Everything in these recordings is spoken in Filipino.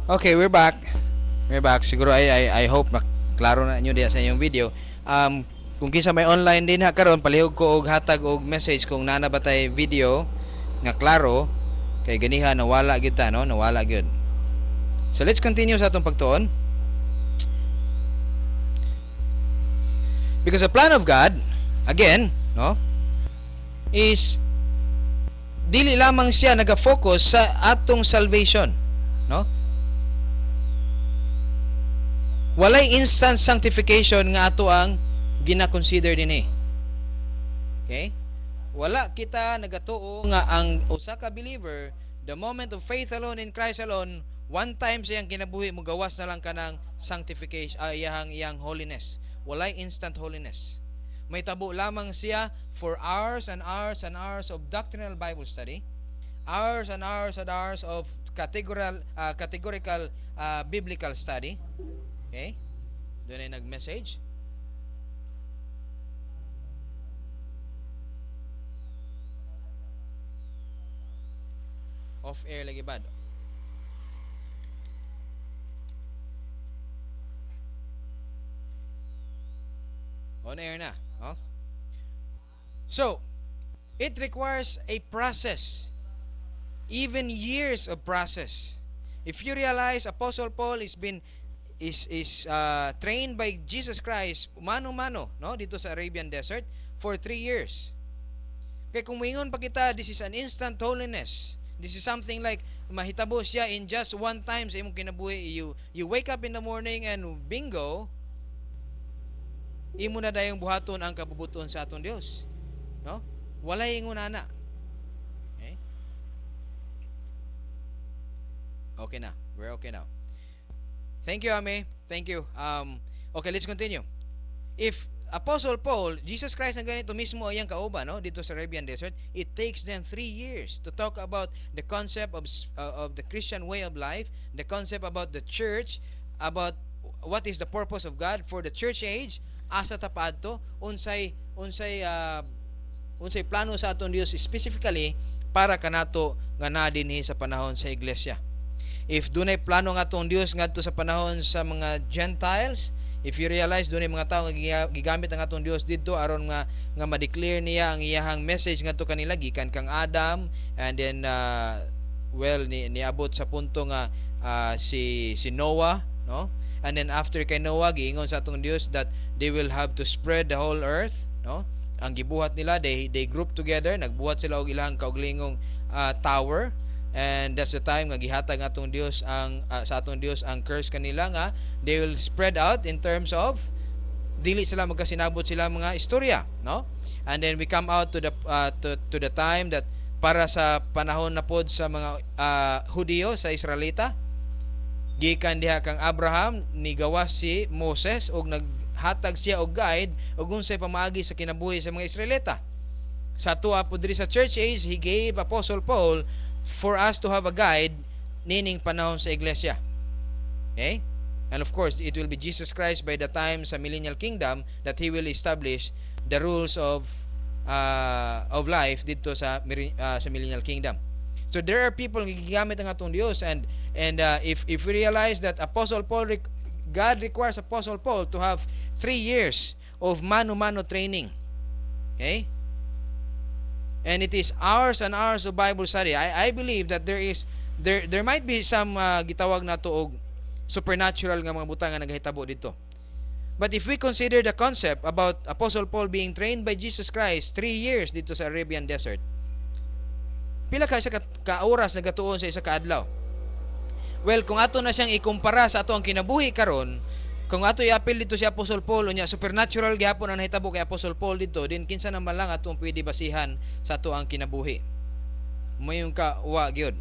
Okay, we're back. We're back. Siguro I hope na klaro na nyo diya sa inyong video. Kung kinsa may online din ha karon, palihog ko og hatag og message kung nana ba tay video nga klaro kay ganiha nawala gyud ta, no? Nawala gyud. So let's continue sa atong pagtuon. Because the plan of God, again, no, is dili lamang siya naga-focus sa atong salvation, no? Walay instant sanctification nga ato ang gina-consider dinhi. Okay? Wala kita nagatuo nga ang usa ka believer, the moment of faith alone in Christ alone, one time siyang kinabuhi mo gawas na lang kanang sanctification, iyang holiness. Walay instant holiness. May tabo lamang siya for hours and hours and hours of doctrinal Bible study, hours and hours and hours of categorical biblical study. Okay? Doon ay nag-message. Off air lagi bad. On air na. Oh? So, it requires a process. Even years of process. If you realize Apostle Paul is trained by Jesus Christ mano-mano, no, dito sa Arabian Desert for 3 years. Kaya kung mingon pa kita, this is an instant holiness. This is something like mahitabo siya in just one time sa imong kinabuhi. You wake up in the morning and bingo, imo na dayong buhaton ang kabubuton sa atong Dios. No? Walay ingon ana. Okay? Okay na. We're okay now. Thank you, Ame. Thank you. Okay, let's continue. If Apostle Paul, Jesus Christ na ganito mismo ayang kauban, no, dito sa Arabian Desert, it takes them 3 years to talk about the concept of the Christian way of life, the concept about the church, about what is the purpose of God for the church age, asa tapad to, unsay plano sa aton Dios specifically para kanato nga na dinhi sa panahon sa iglesia. If dunay plano nga atong Dios ngadto sa panahon sa mga Gentiles, if you realize dunay mga tawo nga gigamit ang atong Dios didto aron nga ma-declare niya ang iyahang message ngadto kanila gikan kang Adam, and then niabot sa punto nga si Noah, no? And then after kay Noah giingon sa atong Dios that they will have to spread the whole earth, no? Ang gibuhat nila, they group together, nagbuhat sila og ilang kaugalingong tower. And that's the time nga gihatag atong Dios ang sa atong Dios ang curse kanila nga they will spread out in terms of dili sila magkasinabot sila mga istorya, no? And then we come out to the time that para sa panahon na pod sa mga Hudiyo sa Israelita, gikan diha kang Abraham ni gawas si Moses og naghatag siya og guide og unsay pamaagi sa kinabuhi sa mga Israelita. Sa tuwa pod diri sa church age, he gave Apostle Paul for us to have a guide nining panahon sa iglesia. Okay? And of course, it will be Jesus Christ by the time sa millennial kingdom that he will establish the rules of life dito sa millennial kingdom. So there are people nga gigamit ang atong Dios, and if we realize that Apostle Paul, God requires Apostle Paul to have 3 years of mano-mano training. Okay? And it is hours and hours of Bible study. I believe that there might be some gitawag nato og supernatural nga mga butang nga naghitabo dito. But if we consider the concept about Apostle Paul being trained by Jesus Christ 3 years dito sa Arabian Desert, pila ka oras nagatuon sa isa ka adlaw? Well, kung ato na siyang ikumpara sa ato ang kinabuhi karon, kung ato i-appeal dito si Apostle Paul unya supernatural gyapon ang nahitabo kay Apostle Paul dito, din kinsa naman lang atong pwede basihan sa ato ang kinabuhi. Mayong ka wa gyud.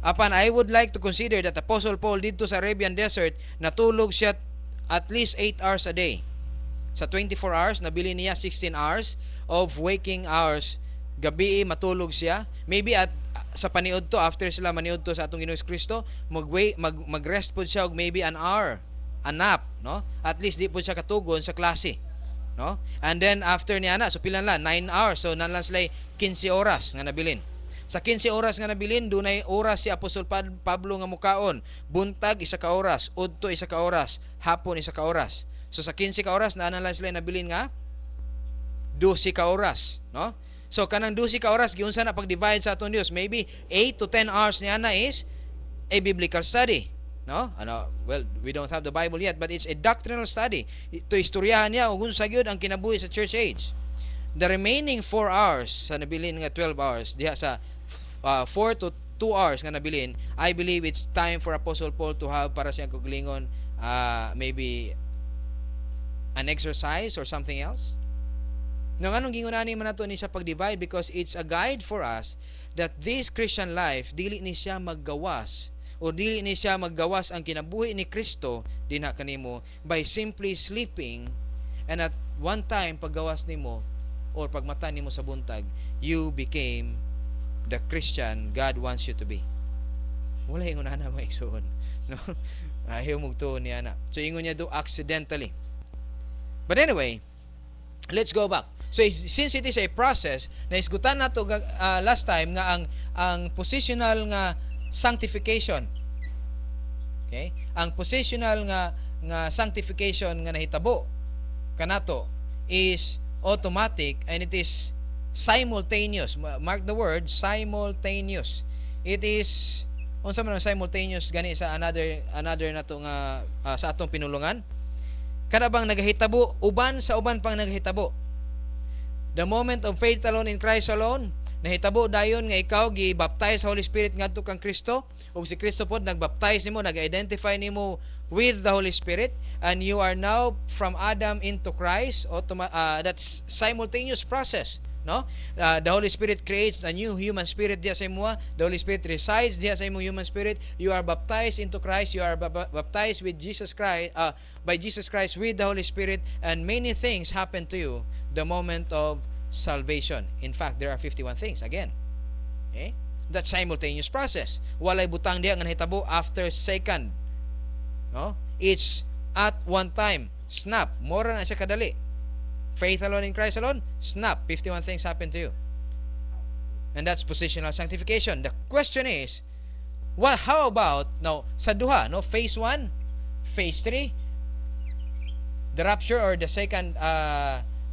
Apan I would like to consider that Apostle Paul dito sa Arabian Desert natulog siya at least 8 hours a day. Sa 24 hours nabili niya 16 hours of waking hours. Gabi matulog siya. Maybe at sa paniud to, after sila maniud to sa atong Ginoong Kristo, mag-rest po siya og maybe an hour, a nap, no? At least di po siya katugon sa klase, no? And then after niya na, so pilan lang 9 hours, so nanlan sila 15 oras nga nabilin. Sa 15 oras nga nabilin, dunay oras si Apostol Pablo nga mukaon. Buntag, 1 ka oras. Udto, 1 ka oras. Hapon, 1 ka oras. So sa 15 ka oras, naana lang sila nabilin nga 12 ka oras. No? So kanang 12 ka oras, giunsa na pag-divide sa atong Dios. Maybe 8 to 10 hours niya na is a biblical study. No? Well, we don't have the Bible yet, but it's a doctrinal study. Ito istoryahan niya kung sa gyud ang kinabuhi sa church age. The remaining 4 hours sa nabilin nga 12 hours diha sa 4 to 2 hours nga nabilin, I believe it's time for Apostle Paul to have para siyang kuglingon maybe an exercise or something else. No, anong gingunani man nato ni sa pag-divide, because it's a guide for us that this Christian life dili ni siya maggawas o dili ni siya maggawas ang kinabuhi ni Kristo dinha kanimo by simply sleeping, and at one time paggawas nimo or pagmata nimo sa buntag, you became the Christian God wants you to be. Wala ingon ana mga igsoon, no? Ayaw mugtuon niya na. So ingon niya do accidentally. But anyway, let's go back. So since it is a process, naisgutan nato last time nga ang positional nga sanctification. Okay? Ang positional nga sanctification nga nahitabo kanato is automatic, and it is simultaneous. Mark the word simultaneous. It is unsa man ang simultaneous gani sa another nato nga sa atong pinulungan. Kada bang nagahitabo uban sa uban pang nagahitabo. The moment of faith alone in Christ alone, nahitabo dayon nga ikaw gi-baptize sa Holy Spirit ngadto kang Kristo, ug si Kristo pod nag-baptize nimo, nag-identify nimo with the Holy Spirit, and you are now from Adam into Christ. That's simultaneous process, no? The Holy Spirit creates a new human spirit diha sa imo. The Holy Spirit resides diha sa imo human spirit. You are baptized into Christ. You are baptized with Jesus Christ, by Jesus Christ with the Holy Spirit, and many things happen to you the moment of salvation. In fact, there are 51 things again. Okay? That simultaneous process. Walay butang diha nga nahitabo after second. No? It's at one time. Snap. Mora na siya kadali. Faith alone in Christ alone. Snap. 51 things happen to you. And that's positional sanctification. The question is, how about now sa duha, no? Phase 1, phase 3, the rapture or the second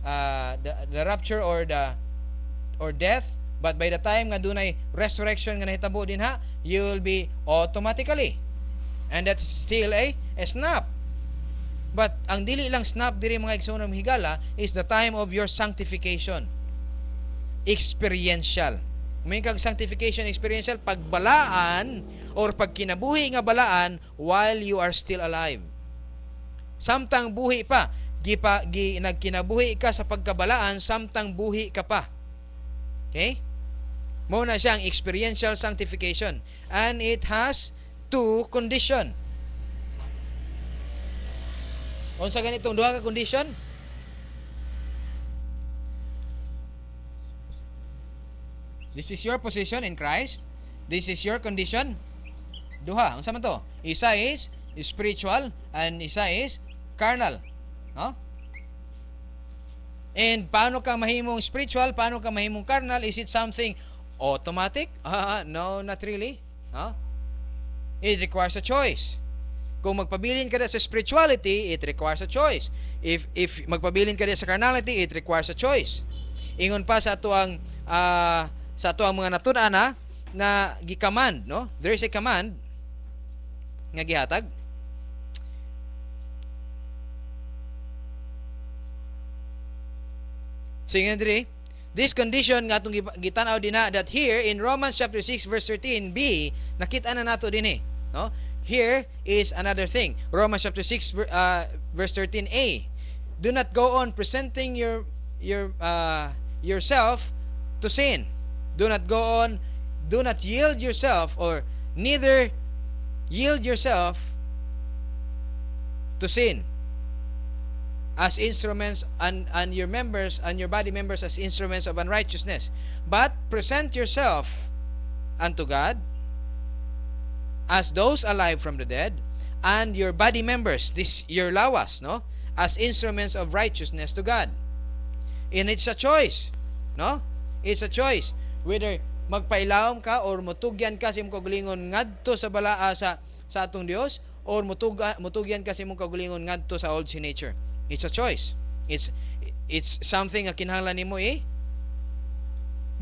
the rapture or death, but by the time nga dunay resurrection nga nahitabo din ha, you will be automatically, and that's still a snap. But ang dili lang snap diri mga igsoon ng higala is the time of your sanctification. Experiential. May kag sanctification experiential pagbalaan or pagkinabuhi nga balaan while you are still alive. Samtang buhi pa, nagkinabuhi ka sa pagkabalaan, samtang buhi ka pa. Okay? Mo na siyang experiential sanctification, and it has two condition. Unsa ganitong duha ka condition? This is your position in Christ. This is your condition. Duha, unsa man to? Isa is spiritual and isa is carnal. No? And paano ka mahimong spiritual, paano ka mahimong carnal? Is it something automatic? No, not really. No? It requires a choice. Kung magpabilin ka na sa spirituality, it requires a choice. If magpabilin ka na sa carnality, it requires a choice. Ingon pa sa atuang mga natun-ana na gi-command, no? There is a command nga gihatag. So ingon diri, this condition nga atong gitanaw dinha, that here in Romans chapter 6 verse 13b, nakita na nato dinhi, no? Here is another thing. Romans chapter 6 verse 13a. Do not go on presenting yourself to sin. Do not yield yourself, or neither yield yourself to sin as instruments, and your members and your body members as instruments of unrighteousness, but present yourself unto God as those alive from the dead, and your body members, this your lawas, no, as instruments of righteousness to God. And it's a choice, no? It's a choice whether magpailawom ka or motugyan ka sa imong kaugalingon ngadto sa balaa sa atong Dios, or motugyan ka sa imong kaugalingon ngadto sa old sin nature. It's a choice. It's something nga kinahanglan nimo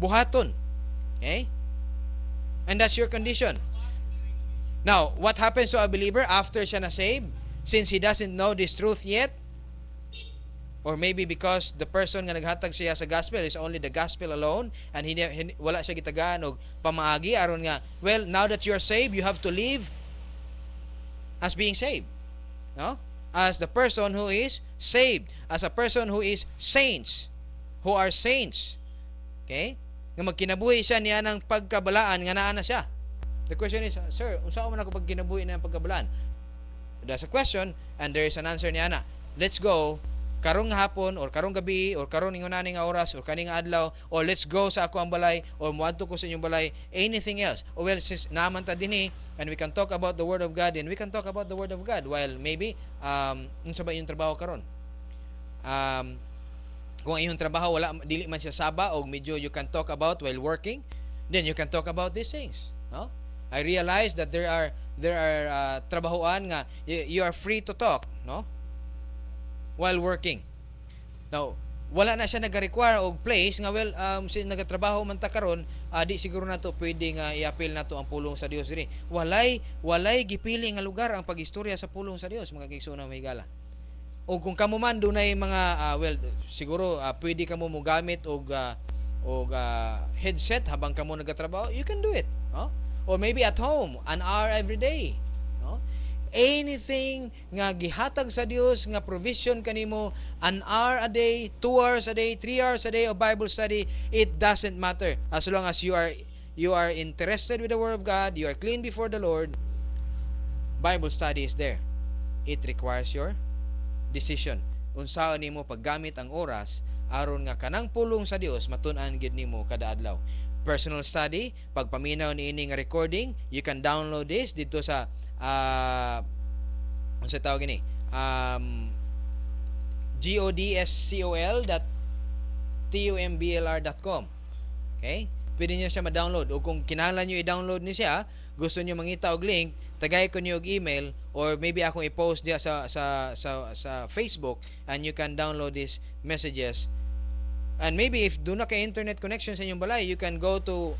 buhaton. Okay? And that's your condition. Now, what happens to a believer after siya na saved? Since he doesn't know this truth yet, or maybe because the person nga naghatag siya sa gospel is only the gospel alone, and wala siya gitagaan og pamaagi aron nga, well, now that you're saved, you have to live as being saved. No? As the person who is saved, as a person who is saints, who are saints. Okay? Nga magkinabuhi siya niya ng pagkabalaan nga naa na siya. The question is, sir, unsa man ako pag kinabuhi na ng pagkabalaan? That's a question, and there is an answer niya na. Let's go karong hapon or karong gabi or karong ingunani nga oras or kaning adlaw, or let's go sa ako ang balay or muadto ko sa inyong balay, anything else. O well, since naman ta dinhi and we can talk about the word of God, and we can talk about the word of God while maybe unsa ba yung trabaho karon? Kung iyong trabaho wala dili man siya saba o medyo you can talk about while working, then you can talk about these things, no? I realize that there are trabahoan nga you are free to talk, no? While working. Now, wala na siya nag-require og place nga, well, since nagatrabaho man ta karon, di siguro nato pwede nga i-appeal nato ang pulong sa Dios diri. Walay gipili nga lugar ang pagistorya sa pulong sa Dios, mga kaigsoon na mahigala. O kung kamo man dunay mga well, siguro pwede kamo mo gamit og headset habang kamo nagatrabaho, you can do it, no? Or maybe at home, an hour every day, no? Anything nga gihatag sa Dios nga provision kanimo, an hour a day, 2 hours a day, 3 hours a day of Bible study, it doesn't matter as long as you are interested with the word of God, you are clean before the Lord. Bible study is there. It requires your decision. Unsaon nimo paggamit ang oras aron nga kanang pulong sa Dios matun-an gid nimo kada adlaw. Personal study, pagpaminaw niini nga recording, you can download this dito sa unsa tawag ini? godscol.tumblr.com. Okay? Pwede niyo siya ma-download, o kung kinahanglan niyo i-download niyo siya, gusto niyo mangita og link, tagay ko niyo og email, or maybe akong i-post diya sa Facebook, and you can download these messages. And maybe if do na kay internet connection sa inyong balay, you can go to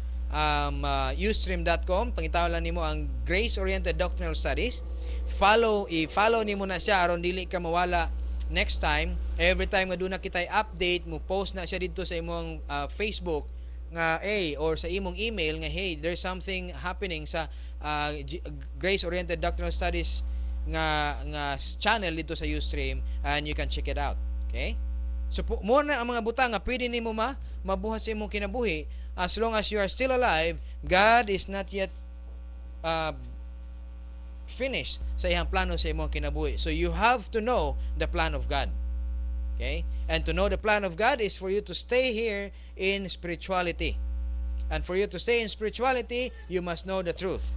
ustream.com, pangitaw lang nimo ang Grace Oriented Doctrinal Studies. I-follow nimo na siya aron dili ka mawala next time. Every time nga do na kitay update, mo post na siya dito sa imong Facebook nga or sa imong email nga, hey, there's something happening sa Grace Oriented Doctrinal Studies nga channel dito sa Ustream, and you can check it out. Okay? So mo na ang mga butang nga pwede nimo mabuhat sa imong kinabuhi. As long as you are still alive, God is not yet finished sa iyang plano sa imong kinabuhi. So you have to know the plan of God. Okay? And to know the plan of God is for you to stay here in spirituality. And for you to stay in spirituality, you must know the truth.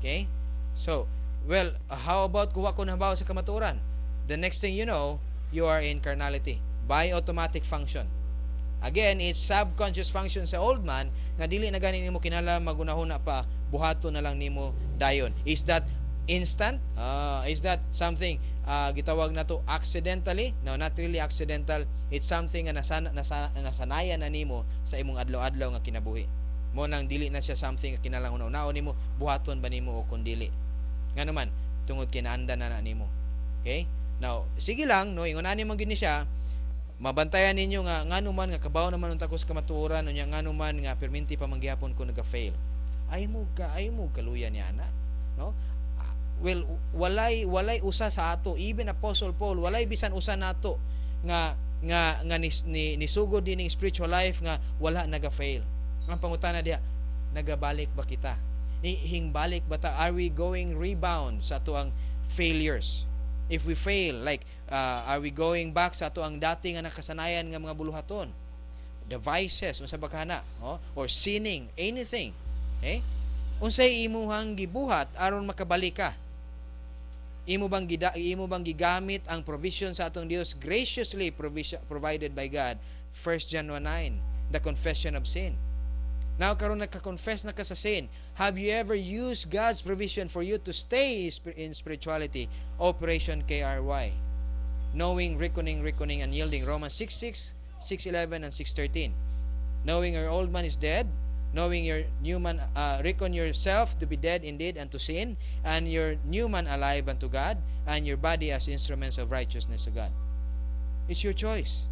Okay? So, well, how about kuha ko nabaw sa kamatuoran? The next thing you know, you are in carnality by automatic function. Again, it's subconscious function sa old man nga dili na gani nimo kinala magunahuna pa, buhaton na lang nimo dayon. Is that instant? Is that something gitawag nato accidentally? No, not really accidental. It's something nga nasanayan na nimo sa imong adlaw-adlaw nga kinabuhi. Mo nang dili na siya something nga kinahanglan una-una nimo, buhaton ba nimo o kun dili. Nganuman tungod kinaanda na nimo. Okay? Now, sige lang, no, ingon ani man gid ni siya, mabantayan ninyo nga nganuman nga kabaw naman unta ko sa kamatuoran, unya nganuman nga perminti pa manggihapon ko naga-fail. Ay mo kaluyan niya na, no? Well, walay usa sa ato, even Apostle Paul, walay bisan usa nato nga nisugod din ning spiritual life nga wala naga-fail. Ang pangutana diha, nagabalik ba kita? Hingbalik ba ta? Are we going rebound sa ato ang failures? If we fail, like are we going back sa ato ang dati nga nakasanayan nga mga buluhaton, the vices unsa bakana, or sinning, anything, unsay imuhang gibuhat aron makabalik ka? Imo bang gigamit ang provision sa atong Dios, graciously provided by God? 1 John 1:9, the confession of sin. Now karon nagka-confess na ka sa sin. Have you ever used God's provision for you to stay in spirituality? Operation KRY. Knowing, reckoning, and yielding. Romans 6:6, 6:11, and 6:13. Knowing your old man is dead, knowing your new man, reckon yourself to be dead indeed unto sin, and your new man alive unto God, and your body as instruments of righteousness to God. It's your choice.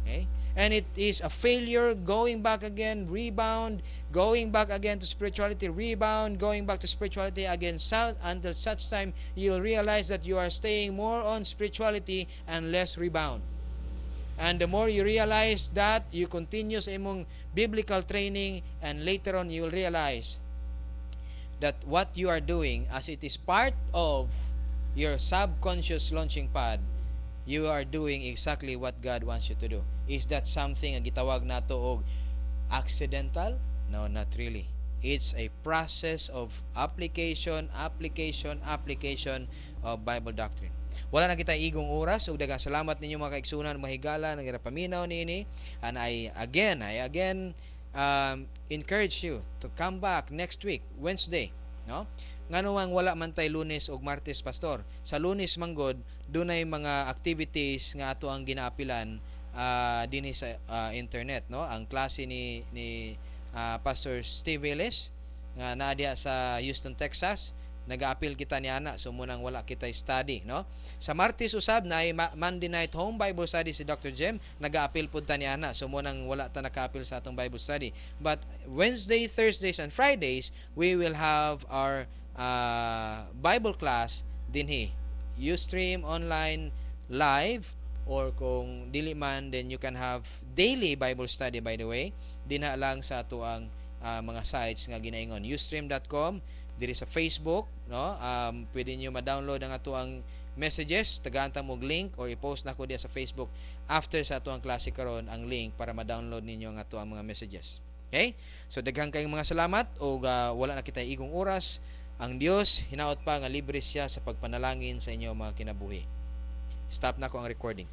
Okay? And it is a failure going back again, rebound, going back again to spirituality, rebound, going back to spirituality again, until such time you'll realize that you are staying more on spirituality and less rebound. And the more you realize that, you continue sa imong biblical training, and later on you will realize that what you are doing, as it is part of your subconscious launching pad, you are doing exactly what God wants you to do. Is that something nga gitawag nato og accidental? No, not really. It's a process of application of Bible doctrine. Wala na kita igong oras, ug daghang salamat ninyo mga kaigsunan, mahigala nagirapaminaw niini, and I again encourage you to come back next week, Wednesday, no? Ngano man wala man tay Lunes ug Martes, pastor. Sa Lunes manggod dunay mga activities nga ato ang ginaapilan dinhi sa internet, no? Ang klase ni Pastor Steve Willis nga naa diha sa Houston, Texas. Nag-aapil kita ni ana, so munang wala kita study, no? Sa Martes usab na Monday night home Bible study si Dr. Jem, nag-aapil pud ta ni ana, so munang wala ta nakaapil sa atong Bible study. But Wednesday, Thursdays, and Fridays, we will have our Bible class dinhi. Ustream online live, or kung dili man, then you can have daily Bible study, by the way, dinha lang sa ato ang mga sites nga ginaingon. Ustream.com, diri sa Facebook, no? Pwede niyo ma-download ang ato ang messages, tagaan ta mo link, or i-post na ko diya sa Facebook after sa ato ang klase karon ang link para ma-download ninyo ang ato ang mga messages. Okay? So daghang kayong mga salamat, o wala na kita igong oras. Ang Dios hinaot pa nga libre siya sa pagpanalangin sa inyo mga kinabuhi. Stop na ko ang recording.